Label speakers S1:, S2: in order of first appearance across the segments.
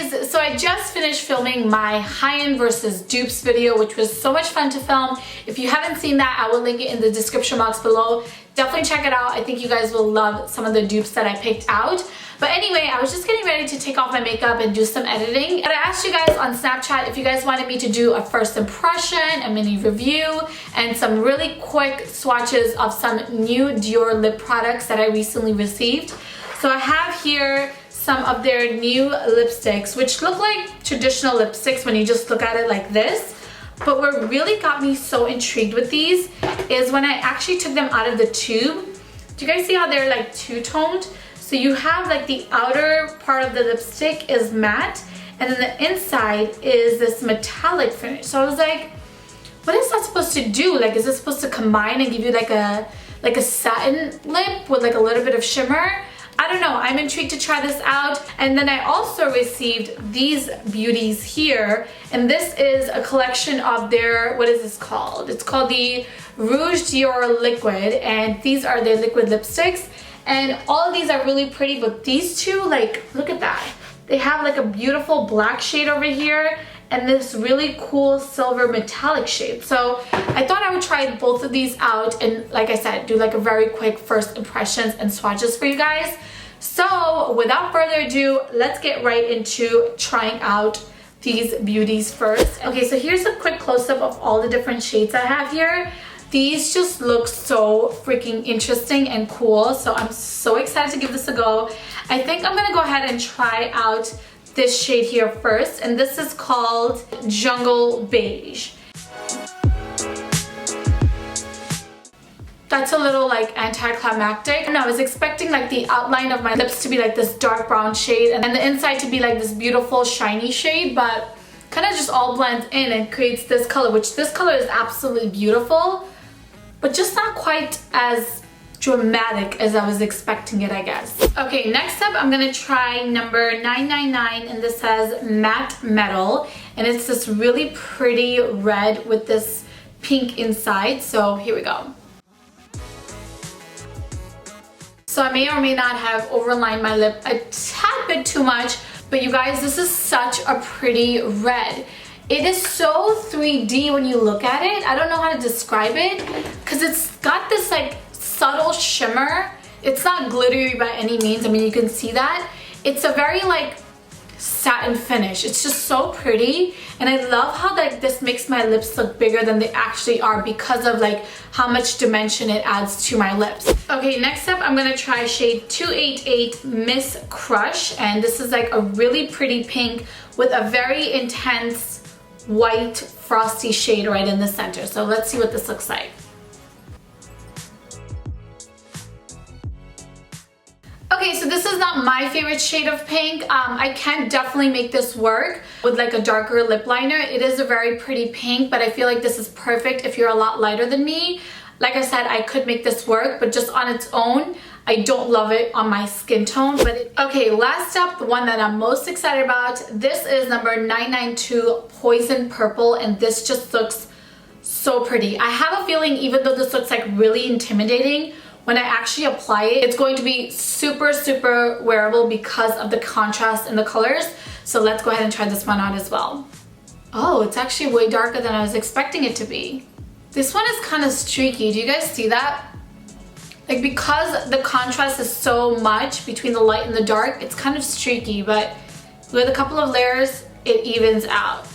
S1: guys, so I just finished filming my high-end versus dupes video, which was so much fun to film. If you haven't seen that, I will link it in the description box below. Definitely check it out. I think you guys will love some of the dupes that I picked out. But anyway, I was just getting ready to take off my makeup and do some editing. And I asked you guys on Snapchat if you guys wanted me to do a first impression, a mini review, and some really quick swatches of some new Dior lip products that I recently received. So I have here some of their new lipsticks, which look like traditional lipsticks when you just look at it like this. But what really got me so intrigued with these is when I actually took them out of the tube. Do you guys see how they're like two-toned? So you have like the outer part of the lipstick is matte, and then the inside is this metallic finish. So I was like, what is that supposed to do? Like, is it supposed to combine and give you like a satin lip with like a little bit of shimmer? I don't know. I'm intrigued to try this out. And then I also received these beauties here, and this is a collection of their, what is this called? It's called the Rouge Dior Liquid, and these are their liquid lipsticks. And all of these are really pretty, but these two, like, look at that. They have like a beautiful black shade over here and this really cool silver metallic shade. So I thought I would try both of these out and, like I said, do like a very quick first impressions and swatches for you guys. So without further ado, let's get right into trying out these beauties first. Okay, so here's a quick close-up of all the different shades I have here. These just look so freaking interesting and cool, so I'm so excited to give this a go. I think I'm gonna go ahead and try out this shade here first, and this is called Jungle Beige. That's a little like anticlimactic. And I was expecting like the outline of my lips to be like this dark brown shade and then the inside to be like this beautiful shiny shade, but kind of just all blends in and creates this color, which this color is absolutely beautiful, but just not quite as dramatic as I was expecting it, I guess. Okay, next up I'm gonna try number 999, and this says Matte Metal, and it's this really pretty red with this pink inside. So here we go. So I may or may not have overlined my lip a tad bit too much, but you guys, this is such a pretty red. It is so 3D when you look at it. I don't know how to describe it because it's got this like subtle shimmer. It's not glittery by any means. I mean, you can see that. It's a very like satin finish. It's just so pretty, and I love how like this makes my lips look bigger than they actually are because of like how much dimension it adds to my lips. Okay, next up I'm gonna try shade 288 Miss Crush, and this is like a really pretty pink with a very intense white frosty shade right in the center. So let's see what this looks like. Okay, so this is not my favorite shade of pink. I can definitely make this work with like a darker lip liner. It is a very pretty pink, but I feel like this is perfect if you're a lot lighter than me. Like I said, I could make this work, but just on its own, I don't love it on my skin tone. Okay, last up, the one that I'm most excited about. This is number 992 Poison Purple, and this just looks so pretty. I have a feeling even though this looks like really intimidating, when I actually apply it, it's going to be super, super wearable because of the contrast in the colors. So let's go ahead and try this one out as well. Oh, it's actually way darker than I was expecting it to be. This one is kind of streaky. Do you guys see that? Like, because the contrast is so much between the light and the dark, it's kind of streaky, but with a couple of layers, it evens out.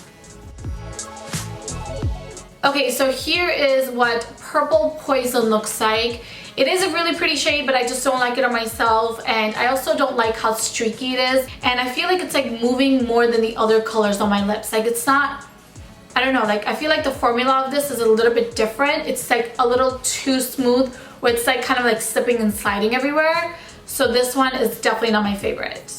S1: Okay, so here is what Purple Poison looks like. It is a really pretty shade, but I just don't like it on myself, and I also don't like how streaky it is, and I feel like it's like moving more than the other colors on my lips. Like, it's not, I don't know, like I feel like the formula of this is a little bit different. It's like a little too smooth, where it's like kind of like slipping and sliding everywhere. So this one is definitely not my favorite.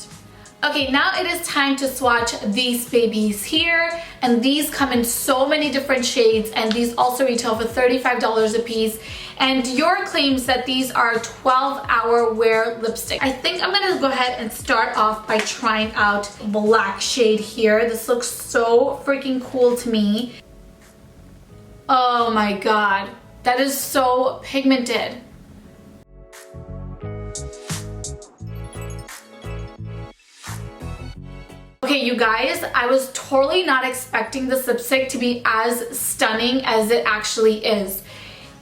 S1: Okay, now it is time to swatch these babies here, and these come in so many different shades, and these also retail for $35 a piece. And Dior claims that these are 12-hour wear lipstick. I think I'm gonna go ahead and start off by trying out black shade here. This looks so freaking cool to me. Oh my god, that is so pigmented. Okay, you guys, I was totally not expecting this lipstick to be as stunning as it actually is.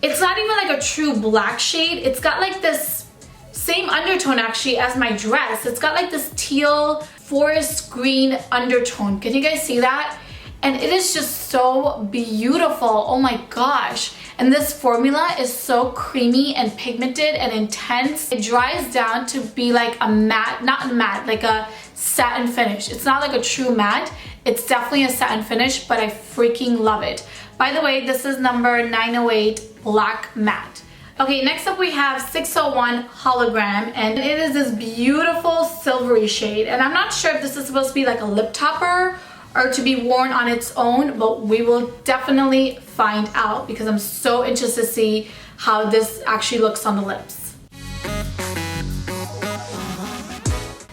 S1: It's not even like a true black shade. It's got like this same undertone actually as my dress. It's got like this teal forest green undertone. Can you guys see that? And it is just so beautiful. Oh my gosh. And this formula is so creamy and pigmented and intense. It dries down to be like a matte, not matte, like a satin finish. It's not like a true matte. It's definitely a satin finish, but I freaking love it. By the way, this is number 908 Black Matte. Okay, next up we have 601 Hologram, and it is this beautiful silvery shade. And I'm not sure if this is supposed to be like a lip topper or to be worn on its own, but we will definitely find out because I'm so interested to see how this actually looks on the lips.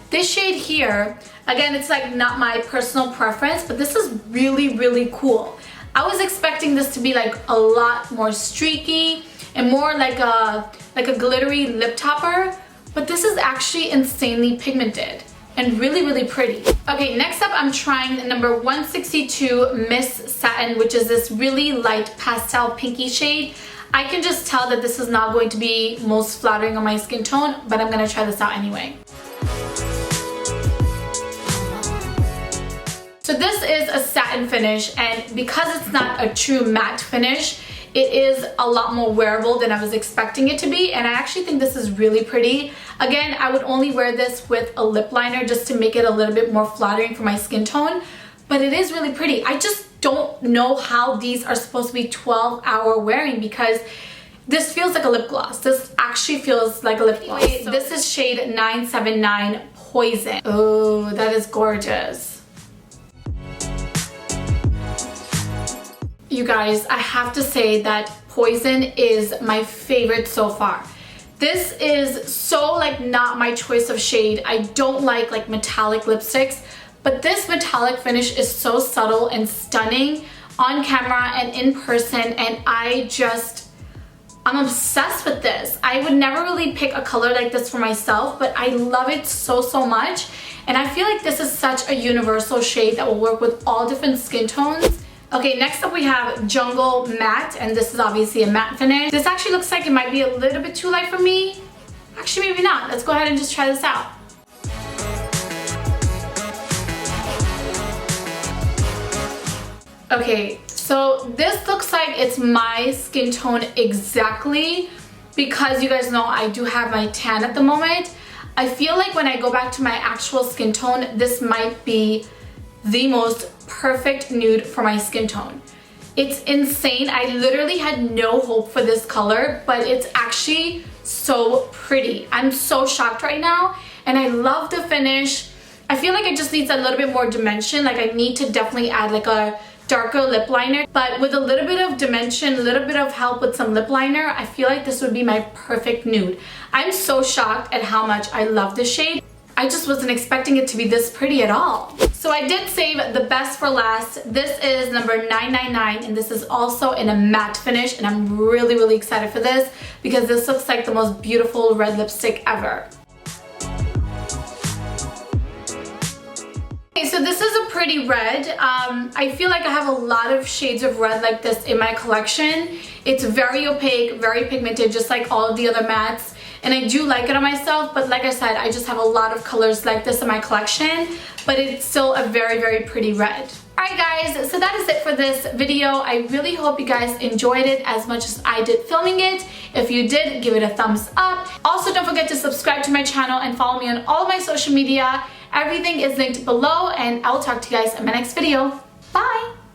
S1: This shade here, again, it's like not my personal preference, but this is really, really cool. I was expecting this to be like a lot more streaky and more like a glittery lip topper, but this is actually insanely pigmented and really, really pretty. Okay, next up I'm trying number 162 Miss Satin, which is this really light pastel pinky shade. I can just tell that this is not going to be most flattering on my skin tone, but I'm gonna try this out anyway. So this is a satin finish, and because it's not a true matte finish, it is a lot more wearable than I was expecting it to be, and I actually think this is really pretty. Again, I would only wear this with a lip liner just to make it a little bit more flattering for my skin tone, but it is really pretty. I just don't know how these are supposed to be 12-hour wearing because this feels like a lip gloss. This actually feels like a lip gloss. So this is shade 979 Poison. Oh, that is gorgeous. You guys, I have to say that Poison is my favorite so far. This is so like not my choice of shade. I don't like metallic lipsticks, but this metallic finish is so subtle and stunning on camera and in person, and I'm obsessed with this. I would never really pick a color like this for myself, but I love it so much, and I feel like this is such a universal shade that will work with all different skin tones. Okay, next up we have Jungle Matte, and this is obviously a matte finish. This actually looks like it might be a little bit too light for me. Actually, maybe not. Let's go ahead and just try this out. Okay, so this looks like it's my skin tone exactly because you guys know I do have my tan at the moment. I feel like when I go back to my actual skin tone, this might be the most perfect nude for my skin tone. It's insane. I literally had no hope for this color, but it's actually so pretty. I'm so shocked right now, and I love the finish. I feel like it just needs a little bit more dimension. Like I need to definitely add like a darker lip liner, but with a little bit of dimension, a little bit of help with some lip liner, I feel like this would be my perfect nude. I'm so shocked at how much I love this shade. I just wasn't expecting it to be this pretty at all. So I did save the best for last. This is number 999, and this is also in a matte finish, and I'm really excited for this because this looks like the most beautiful red lipstick ever. Okay, so this is a pretty red. I feel like I have a lot of shades of red like this in my collection. It's very opaque, very pigmented, just like all of the other mattes. And I do like it on myself, but like I said, I just have a lot of colors like this in my collection, but it's still a very pretty red. Alright guys, so that is it for this video. I really hope you guys enjoyed it as much as I did filming it. If you did, give it a thumbs up. Also, don't forget to subscribe to my channel and follow me on all of my social media. Everything is linked below, and I'll talk to you guys in my next video. Bye!